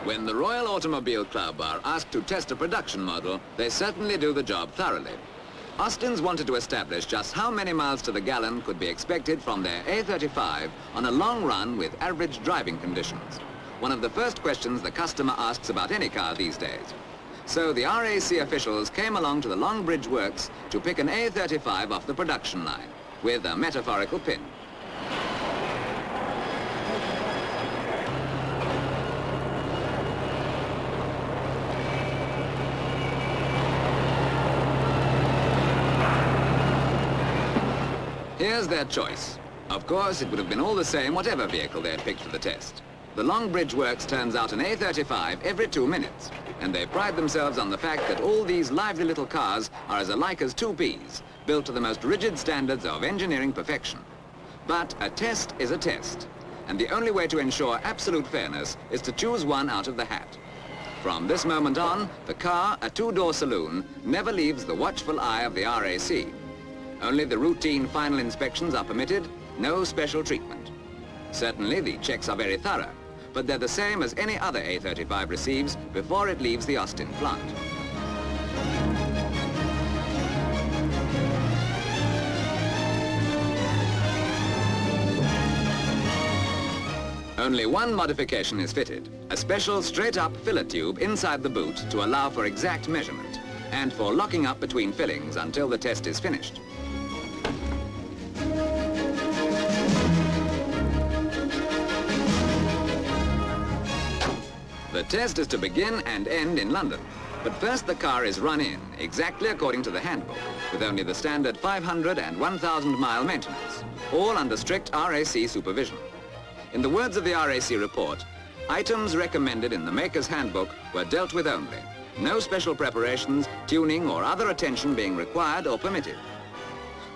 When the Royal Automobile Club are asked to test a production model, they certainly do the job thoroughly. Austin's wanted to establish just how many miles to the gallon could be expected from their A35 on a long run with average driving conditions. One of the first questions the customer asks about any car these days. So the RAC officials came along to the Long Bridge Works to pick an A35 off the production line with a metaphorical pin. Here's their choice. Of course, it would have been all the same whatever vehicle they had picked for the test. The Long Bridge Works turns out an A35 every 2 minutes, and they pride themselves on the fact that all these lively little cars are as alike as two peas, built to the most rigid standards of engineering perfection. But a test is a test, and the only way to ensure absolute fairness is to choose one out of the hat. From this moment on, the car, a two-door saloon, never leaves the watchful eye of the RAC. Only the routine final inspections are permitted, no special treatment. Certainly, the checks are very thorough, but they're the same as any other A35 receives before it leaves the Austin plant. Only one modification is fitted, a special straight-up filler tube inside the boot to allow for exact measurement and for locking up between fillings until the test is finished. The test is to begin and end in London, but first the car is run in, exactly according to the handbook, with only the standard 500 and 1,000 mile maintenance, all under strict RAC supervision. In the words of the RAC report, items recommended in the maker's handbook were dealt with only, no special preparations, tuning or other attention being required or permitted.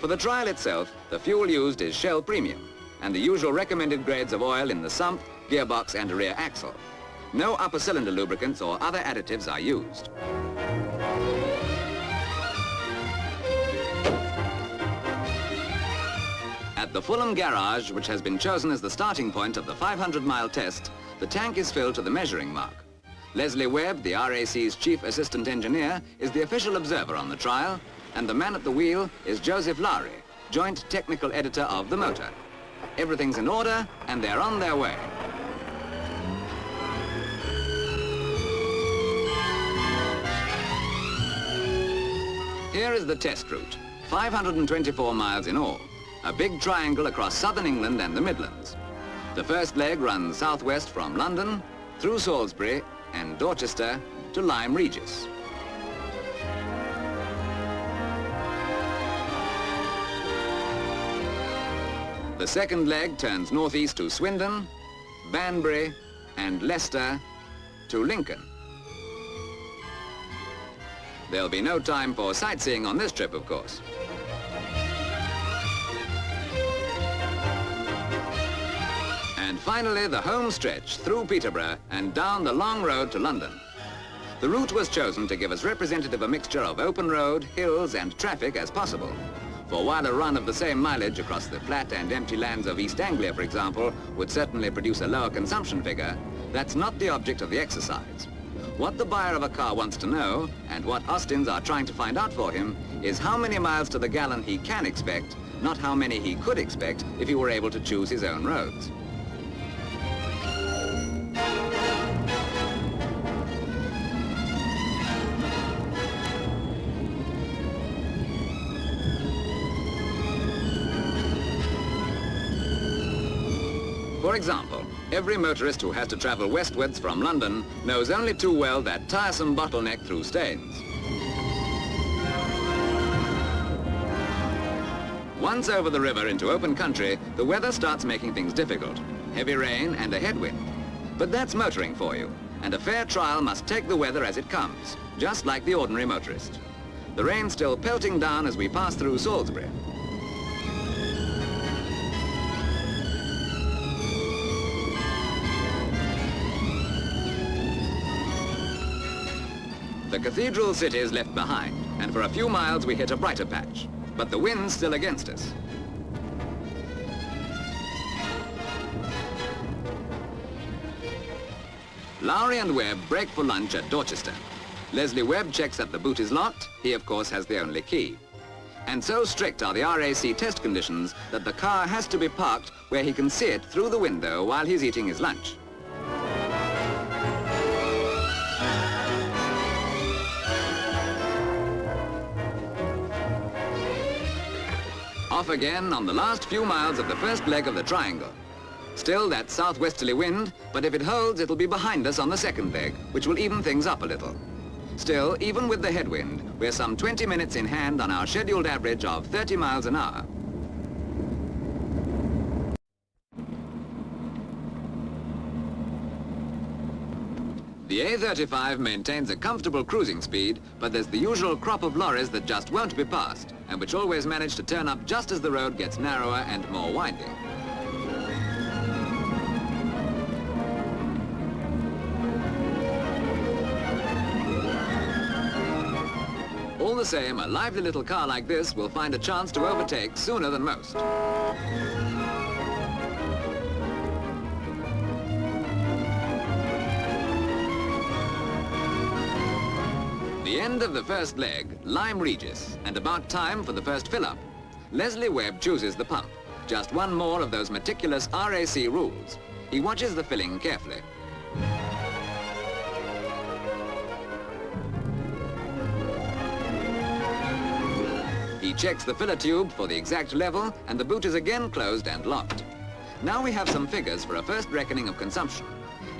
For the trial itself, the fuel used is Shell Premium, and the usual recommended grades of oil in the sump, gearbox and rear axle. No upper cylinder lubricants or other additives are used. At the Fulham garage, which has been chosen as the starting point of the 500-mile test, the tank is filled to the measuring mark. Leslie Webb, the RAC's chief assistant engineer, is the official observer on the trial, and the man at the wheel is Joseph Lowry, joint technical editor of the motor. Everything's in order, and they're on their way. Here is the test route, 524 miles in all, a big triangle across southern England and the Midlands. The first leg runs southwest from London, through Salisbury and Dorchester to Lyme Regis. The second leg turns northeast to Swindon, Banbury and Leicester to Lincoln. There'll be no time for sightseeing on this trip, of course. And finally, the home stretch through Peterborough and down the long road to London. The route was chosen to give as representative a mixture of open road, hills and traffic as possible. For while a run of the same mileage across the flat and empty lands of East Anglia, for example, would certainly produce a lower consumption figure, that's not the object of the exercise. What the buyer of a car wants to know, and what Austins are trying to find out for him, is how many miles to the gallon he can expect, not how many he could expect if he were able to choose his own roads. For example, every motorist who has to travel westwards from London knows only too well that tiresome bottleneck through Staines. Once over the river into open country, the weather starts making things difficult. Heavy rain and a headwind. But that's motoring for you, and a fair trial must take the weather as it comes, just like the ordinary motorist. The rain's still pelting down as we pass through Salisbury. The cathedral city is left behind, and for a few miles we hit a brighter patch, but the wind's still against us. Lowry and Webb break for lunch at Dorchester. Leslie Webb checks that the boot is locked. He, of course, has the only key. And so strict are the RAC test conditions that the car has to be parked where he can see it through the window while he's eating his lunch. Off again on the last few miles of the first leg of the triangle. Still that southwesterly wind, but if it holds, it'll be behind us on the second leg, which will even things up a little. Still, even with the headwind, we're some 20 minutes in hand on our scheduled average of 30 miles an hour. The A35 maintains a comfortable cruising speed, but there's the usual crop of lorries that just won't be passed, and which always manage to turn up just as the road gets narrower and more winding. All the same, a lively little car like this will find a chance to overtake sooner than most. The end of the first leg, Lime Regis, and about time for the first fill-up. Leslie Webb chooses the pump. Just one more of those meticulous RAC rules. He watches the filling carefully. He checks the filler tube for the exact level, and the boot is again closed and locked. Now we have some figures for a first reckoning of consumption.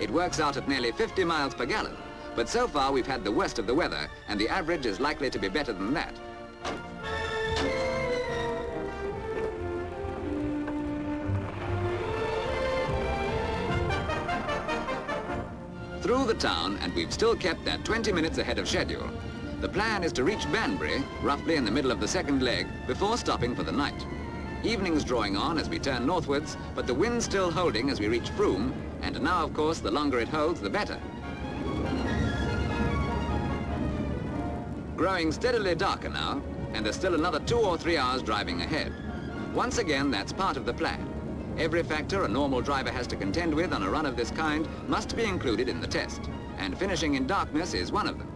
It works out at nearly 50 miles per gallon, but so far we've had the worst of the weather, and the average is likely to be better than that. Through the town, and we've still kept that 20 minutes ahead of schedule. The plan is to reach Banbury, roughly in the middle of the second leg, before stopping for the night. Evening's drawing on as we turn northwards, but the wind's still holding as we reach Frome, and now, of course, the longer it holds, the better. Growing steadily darker now, and there's still another 2 or 3 hours driving ahead. Once again, that's part of the plan. Every factor a normal driver has to contend with on a run of this kind must be included in the test, and finishing in darkness is one of them.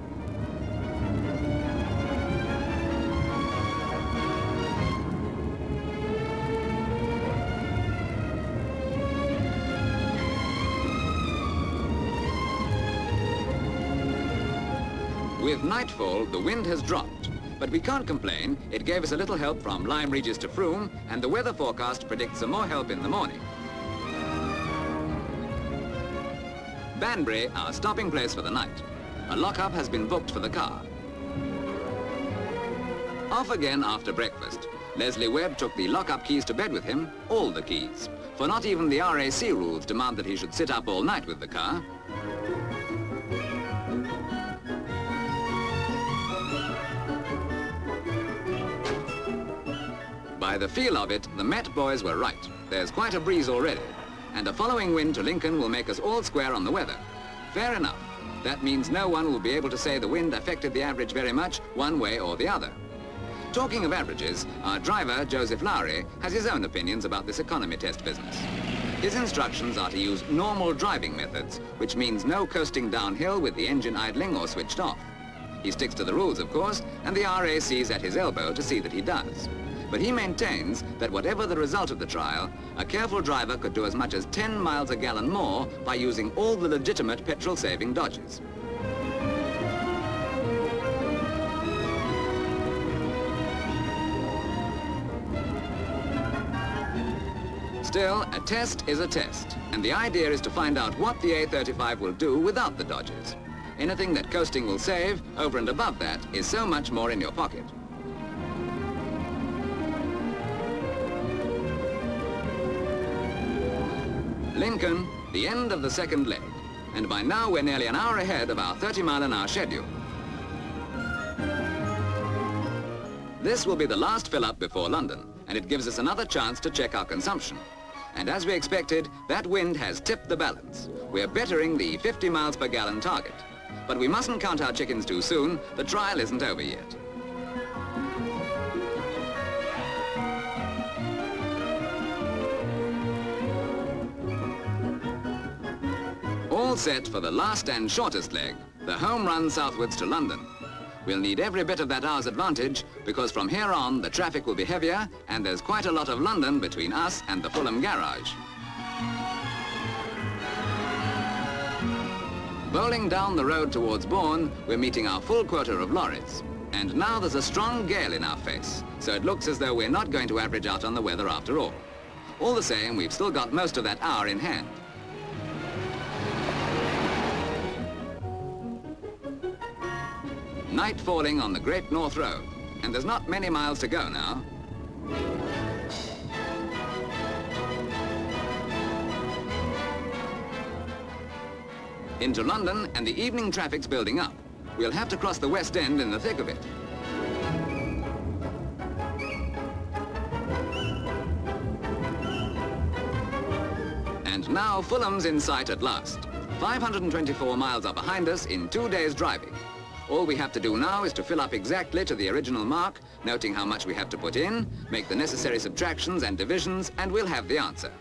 With nightfall, the wind has dropped, but we can't complain. It gave us a little help from Lime Regis to Frome, and the weather forecast predicts some more help in the morning. Banbury, our stopping place for the night. A lock-up has been booked for the car. Off again after breakfast. Leslie Webb took the lock-up keys to bed with him, all the keys, for not even the RAC rules demand that he should sit up all night with the car. By the feel of it, the Met boys were right. There's quite a breeze already, and a following wind to Lincoln will make us all square on the weather. Fair enough. That means no one will be able to say the wind affected the average very much, one way or the other. Talking of averages, our driver, Joseph Lowry, has his own opinions about this economy test business. His instructions are to use normal driving methods, which means no coasting downhill with the engine idling or switched off. He sticks to the rules, of course, and the RAC's at his elbow to see that he does. But he maintains that whatever the result of the trial, a careful driver could do as much as 10 miles a gallon more by using all the legitimate petrol-saving dodges. Still, a test is a test, and the idea is to find out what the A35 will do without the dodges. Anything that coasting will save, over and above that, is so much more in your pocket. Lincoln, the end of the second leg, and by now we're nearly an hour ahead of our 30-mile-an-hour schedule. This will be the last fill-up before London, and it gives us another chance to check our consumption. And as we expected, that wind has tipped the balance. We're bettering the 50 miles per gallon target. But we mustn't count our chickens too soon. The trial isn't over yet. all set for the last and shortest leg, the home run southwards to London. We'll need every bit of that hour's advantage because from here on the traffic will be heavier and there's quite a lot of London between us and the Fulham garage. Bowling down the road towards Bourne, we're meeting our full quota of lorries. And now there's a strong gale in our face, so it looks as though we're not going to average out on the weather after all. All the same, we've still got most of that hour in hand. Night falling on the Great North Road, and there's not many miles to go now. Into London, and the evening traffic's building up. We'll have to cross the West End in the thick of it. And now Fulham's in sight at last. 524 miles are behind us in 2 days' driving. All we have to do now is to fill up exactly to the original mark, noting how much we have to put in, make the necessary subtractions and divisions, and we'll have the answer.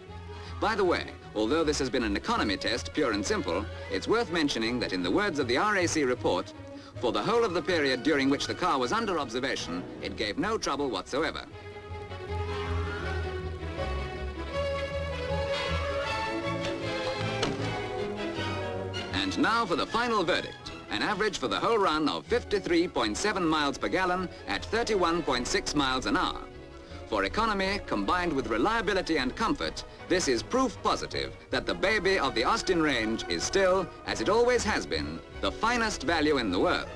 By the way, although this has been an economy test, pure and simple, it's worth mentioning that in the words of the RAC report, for the whole of the period during which the car was under observation, it gave no trouble whatsoever. And now for the final verdict. An average for the whole run of 53.7 miles per gallon at 31.6 miles an hour. For economy, combined with reliability and comfort, this is proof positive that the baby of the Austin range is still, as it always has been, the finest value in the world.